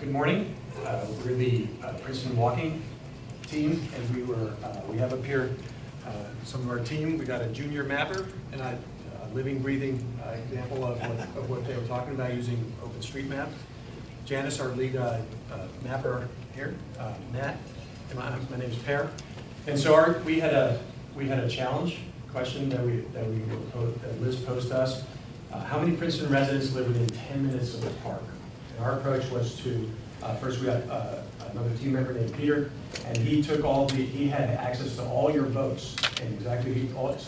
Good morning. We're the Princeton Walking team, and we have up here some of our team. We got a junior mapper and a living, breathing example of what they were talking about using OpenStreetMap. Janice, our lead mapper here, Matt, and my name is Per. And so we had a challenge question that Liz posed to us. How many Princeton residents live within 10 minutes of the park? And our approach was to, first we got another team member named Peter, and he took he had access to all your votes, and so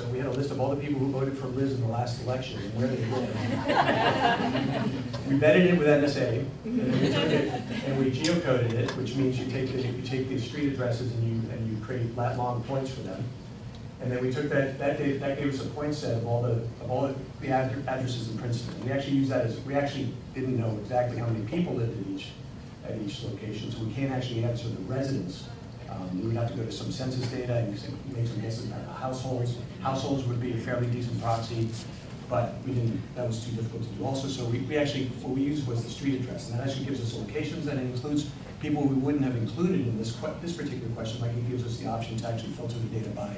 we had a list of all the people who voted for Liz in the last election and where they live. We vetted it with NSA, and then we took it and we geocoded it, which means you take the street addresses and you create lat-long points for them. And then we took that gave us a point set of all the addresses in Princeton. We actually used that we actually didn't know exactly how many people lived at each location, so we can't actually answer the residents. We would have to go to some census data and make some guesses about households. Households would be a fairly decent proxy, but that was too difficult to do also. So what we used was the street address, and that actually gives us locations, and it includes people we wouldn't have included in this particular question. Like, it gives us the option to actually filter the data by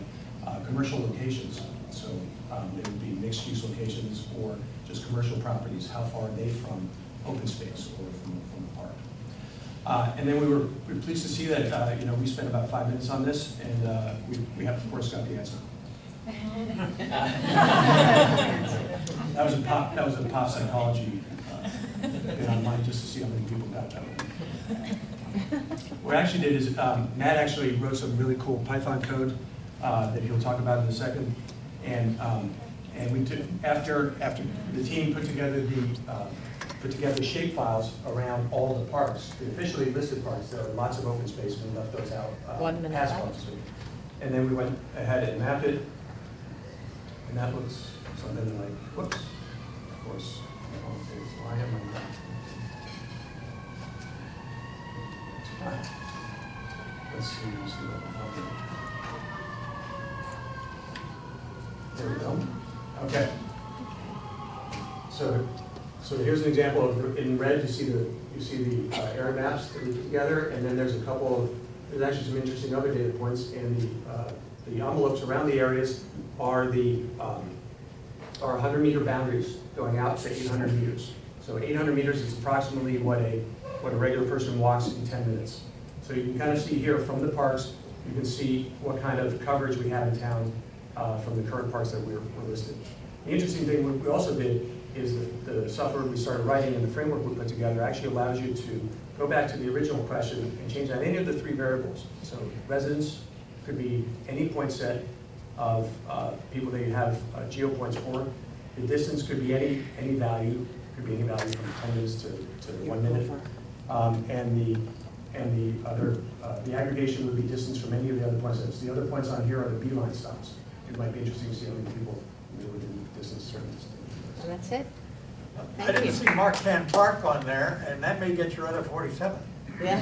commercial locations. So they would be mixed-use locations or just commercial properties. How far are they from open space or from the park? And then we were pleased to see that we spent about 5 minutes on this, and we have, of course, got the answer. That was a pop psychology bit online just to see how many people got that one. What I actually did is Matt actually wrote some really cool Python code that he'll talk about in a second, and we took after the team put together the shape files around all the parks, the officially listed parks. There are lots of open space, and we left those out. 1 minute past left. parks. And then we went ahead and mapped it, and that looks something like, whoops, of course, I have my map. Let's see what we have here. There we go. Okay. So here's an example of, in red you see the area maps that we put together, and then there's actually some interesting other data points, and the envelopes around the areas are 100-meter boundaries going out to 800 meters. So 800 meters is approximately what a regular person walks in 10 minutes. So you can kind of see here from the parks, you can see what kind of coverage we have in town from the current parks that we're listed. The interesting thing we also did is the software we started writing and the framework we put together actually allows you to go back to the original question and change out any of the 3 variables. So residents could be any point set of people that you have geopoints for. The distance could be any value, could be any value from 10 minutes to 1 minute. The aggregation would be distance from any of the other points. The other points on here are the beeline stops. It might be interesting to see how many people live within distance, certain distance. And that's it. I didn't see Mark Van Park on there, and that may get you out of 47. Yeah.